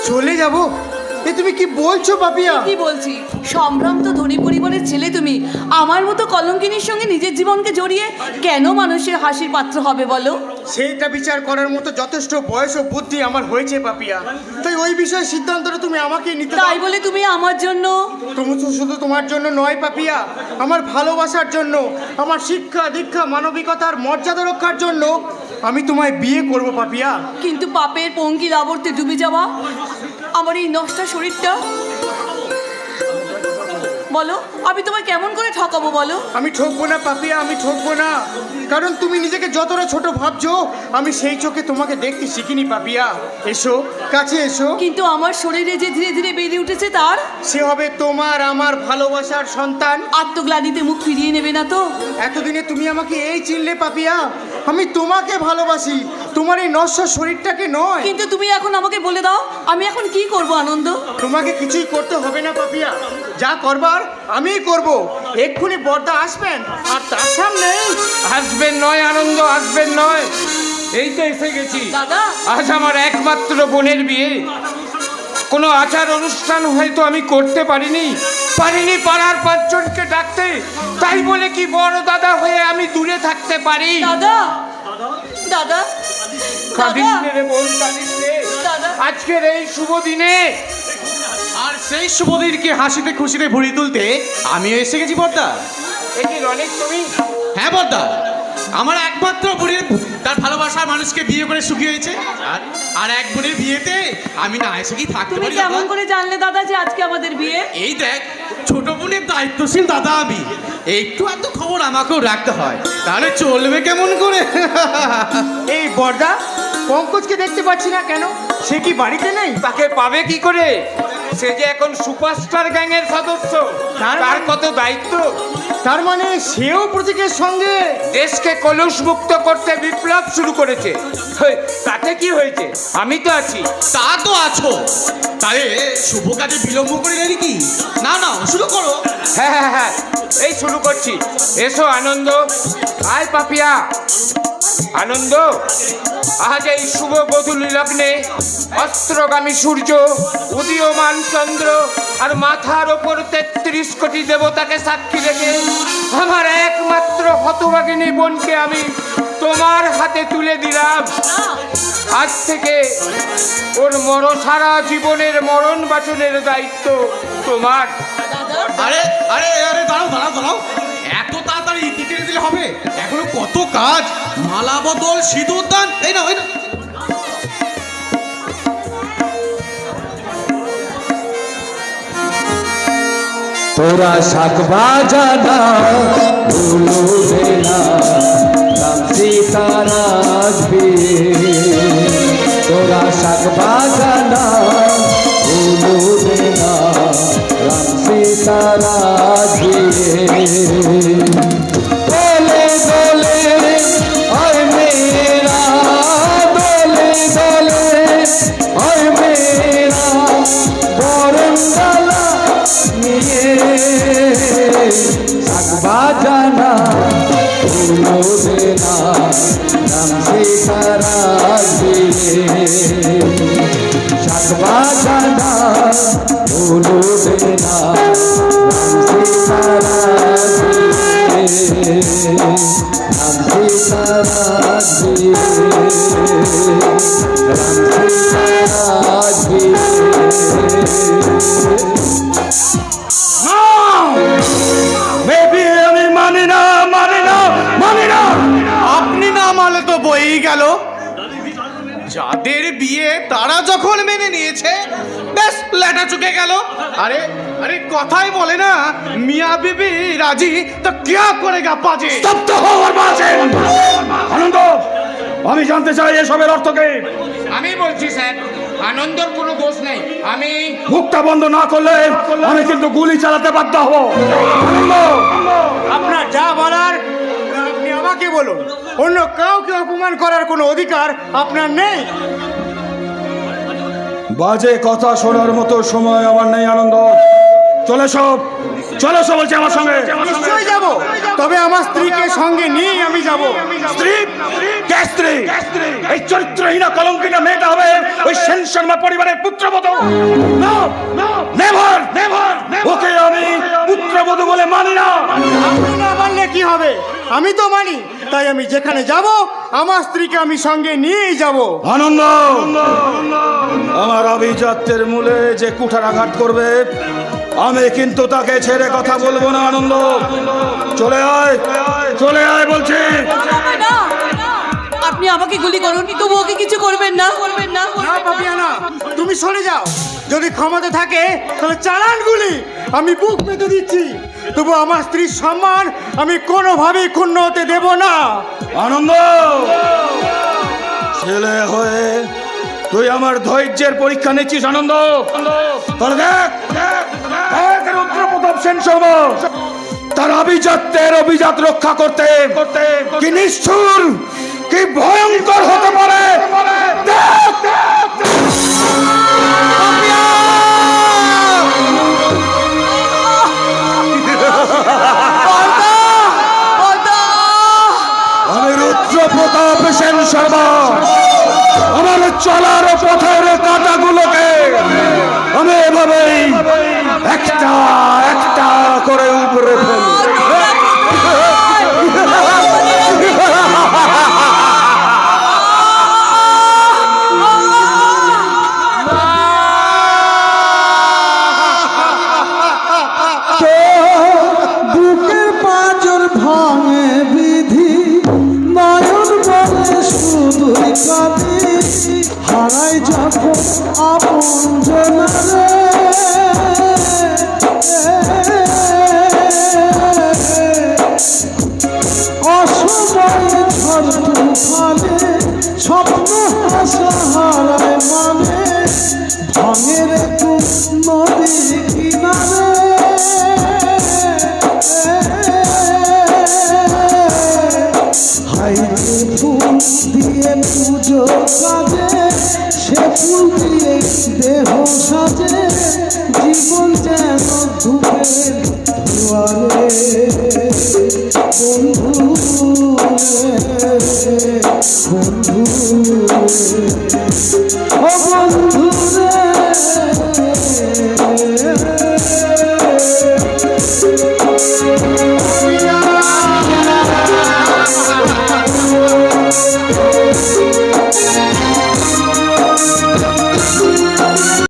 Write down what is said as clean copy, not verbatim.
চলে যাব? এ তুমি কি বলছো পাপিয়া? কি বলছি, সম্ভ্রান্ত ধনী পরিবারের ছেলে তুমি আমার মতো কলঙ্কিনীর সঙ্গে নিজের জীবনকে জড়িয়ে কেন মানুষের হাসির পাত্র হবে বলো? সেইটা বিচার করার মতো যথেষ্ট বয়স ও বুদ্ধি আমার হয়েছে পাপিয়া। তাই ওই বিষয়ে সিদ্ধান্তটা তুমি আমাকে নিতে দাও। তাই বলে তুমি আমার জন্য? তুমি তো শুধু তোমার জন্য নয় পাপিয়া, আমার ভালোবাসার জন্য, আমার শিক্ষা দীক্ষা মানবিকতার মর্যাদা রক্ষার জন্য আমি তোমায় বিয়ে করব পাপিয়া। কিন্তু পাপের পঙ্কিল আবর্তে ডুবে যাওয়া আমার এই নষ্টা শরীরটা, বলো আমি তোমায় কেমন করে ঠকাবো বলো? আমি ঠকবো না পাপিয়া, আমি ঠকবো না। কারণ তুমি নিজেকে যতটা ছোট ভাবছো আমি সেই চোখে তোমাকে দেখতে শিখিনি পাপিয়া। এসো কাছে এসো। কিন্তু আমার শরীরে যে ধীরে ধীরে বেড়ে উঠেছে তার, সে হবে তোমার আমার ভালোবাসার সন্তান। আত্মগ্লানিতে মুখ ফিরিয়ে নেবে না তো? এতদিনে তুমি আমাকে এই চিনলে পাপিয়া, আমি তোমাকে ভালোবাসি, তোমার এই নশ্বর শরীরটাকে নয়। কিন্তু তুমি এখন আমাকে বলে দাও আমি এখন কি করব আনন্দ? তোমাকে কিছুই করতে হবে না পাপিয়া, যা করবার আমিই করব। এক্ষুনি বর্দা আসবেন আর তার সামনে। আসবেন নয় আনন্দ, আসবেন নয়, এই তো এসে গেছি। দাদা, আজ আমার একমাত্র বোনের বিয়ে। কোনো আচার অনুষ্ঠান হয়তো আমি করতে পারিনি পাড়ার পাঁচজনকে ডাকতে, তাই বলে কি বড় দাদা হয়ে আমি দূরে থাকতে পারি? দাদা, দাদা, কাঁদিস দাদা, নে রে বোন, কাঁদিস নে। দাদা। আজকের এই শুভ দিনে, আর সেই শুভ দিনকে হাসিতে খুশিতে ভরিয়ে তুলতে আমিও এসে গেছি বর্দা। এটি অনেক তুমি। হ্যাঁ বর্দা, আমার একমাত্র বোনের তার ভালোবাসার মানুষকে বিয়ে করে সুখী হয়েছে, আর এক বোনের বিয়েতে আমি না এসে কি থাকতে তুমি পারি? কেমন দাদা? করে জানলে দাদা যে আজকে আমাদের বিয়ে? এই দেখ, ছোট বোনের দায়িত্বশীল দাদা আমি, একটু এত খবর আমাকেও রাখতে হয়, তাহলে চলবে কেমন করে? এই বর্দা, পঙ্কজকে দেখতে পাচ্ছি না কেন? সে কি বাড়িতে নেই? তাকে পাবে কি করে? সে যে এখন সুপারস্টার গ্যাংয়ের সদস্য, তার কত দায়িত্ব। তার মানে সেও প্রতীকের সঙ্গে দেশকে কলুষ মুক্ত করতে বিপ্লব শুরু করেছে। হেই, তাতে কি হয়েছে? আমি তো আছি। তা তো আছো, তাহলে শুভ কাজে বিলম্ব করে নেই কি? না না, শুরু করো। হ্যাঁ হ্যাঁ হ্যাঁ, এই শুরু করছি। এসো আনন্দ, আয় পাপিয়া। আনন্দ, আজ এই শুভ বধূলি লগ্নে অস্ত্রগামী সূর্য, উদীয়মান চন্দ্র আর মাথার ওপর ৩৩ কোটি দেবতাকে সাক্ষী রেখে আমার একমাত্র হতভাগিনী বোনকে আমি তোমার হাতে তুলে দিলাম। আজ থেকে ওর সারা জীবনের মরণ বাঁচনের দায়িত্ব তোমার। আরে আরে আরে, দাঁড়াও দাঁড়াও দাঁড়াও, এত তাড়াতাড়ি ইতি টেনে দিলে হবে? এখনো কত কাজ, মালা বদল, সিঁদুর দান, এই না ওই না। তোরা শাক বাজানা ভুলবে না, রাম সীতারাজ বিয়ে। তোরা শাক বাজানা ভুলবে না, রাম সীতারাজ বিয়ে। দোলে দোলে আয় মেরা, দোলে দোলে আয় মেরা, বরণ ডালা নিয়ে শাক বাজানা ভুলবে না, রাম সীতারাজ বিয়ে। শাক বাজানা ভুলবে না, রাম সীতারাজ বিয়ে, রাম সীতারাজ বিয়ে, রাম সীতারাজ বিয়ে। আমি মানি না, মানি না, মানি না। আপনি না মানলে তো বই গেল। যাদের বিয়ে তারা যখন মেনে নিয়েছে, বেশ লেটা চুকে গেল। আরে আরে, কথাই বলে না, মিয়া বিবি রাজি তো क्या করেগা পাজি। স্তব্ধ হওয়ার বাজেন। আনন্দ, আমি জানতে চাই এসবের অর্থ কি? আমি বলছি স্যার, আনন্দর কোনো দোষ নেই। আমি মুখটা বন্ধ না করলে আমি কিন্তু গুলি চালাতে বাধ্য হব। আনন্দ, আপনার যা বলার আপনি আমাকে বলুন, অন্য কাউকে অপমান করার কোনো অধিকার আপনার নেই। বাজে কথা শোনার মতো সময় আমার নেই। আনন্দ, চলে সব, চলো সব বলছি আমার সঙ্গে। নিশ্চয়ই যাব, তবে আমার স্ত্রীকে সঙ্গে নিয়ে আমি যাব। স্ত্রী কে স্ত্রী? এই চরিত্রহীনা কলঙ্কিতা মেয়েটা হবে ওই সেন শর্মা পরিবারের পুত্রবধূ? No, never, ওকে আমি পুত্রবধূ বলে মানি না। আপনি না মানলে কি হবে? আমি তো মানি, তাই আমি যেখানে যাব আমার স্ত্রীকে আমি সঙ্গে নিয়েই যাব। আনন্দ, আমার আভিজাত্যের মূলে যে কুঠারাঘাত করবে আমি কিন্তু তাকে ছেড়ে কথা বলবো না। আনন্দ, চলে আয়, চলে আয় বলছি। না, আপনি আমাকে গুলি করুন, তবু ওকে কিছু করবেন না, করবেন না। না পাপিয়া না, তুমি সরে যাও। যদি ক্ষমতা থাকে তাহলে চালান গুলি, আমি বুক পেতে দিচ্ছি। তবু আমার স্ত্রীর সম্মান আমি কোনোভাবেই ক্ষুণ্ণ হতে দেব না। আনন্দ, ছেলে হয়ে তুই আমার ধৈর্যের পরীক্ষা নিচ্ছিস। আনন্দ, তাহলে দেখ রুদ্রপ্রতাপ সেন শর্মা তার আভিজাত্যের অভিজাত রক্ষা করতে কি নিষ্ঠুর, কি ভয়ঙ্কর হতে পারে। দেখ, আমি রুদ্রপ্রতাপ সেন শর্মা আমার চলার পথের কাঁটাগুলোকে আমি এভাবেই একটা একটা করে উপরে ফেলি। বুকের পাঁজর ভাঙে বিধি, নয়ন বলে শুধুই কাঁদি, হারাই যখন আপন জনারে, অসময়ে ঝড় তুফানে স্বপ্ন হাসা হারায় মানে, ভাঙে রে নদী কিনারে। হাইতে ফুল দিয়ে পুজো কাজে, সে ফুল দিয়ে দেহ সাজে, জীবন যেন ধূপের দুয়ারে। বন্ধু রে, বন্ধু রে, ও বন্ধু রে।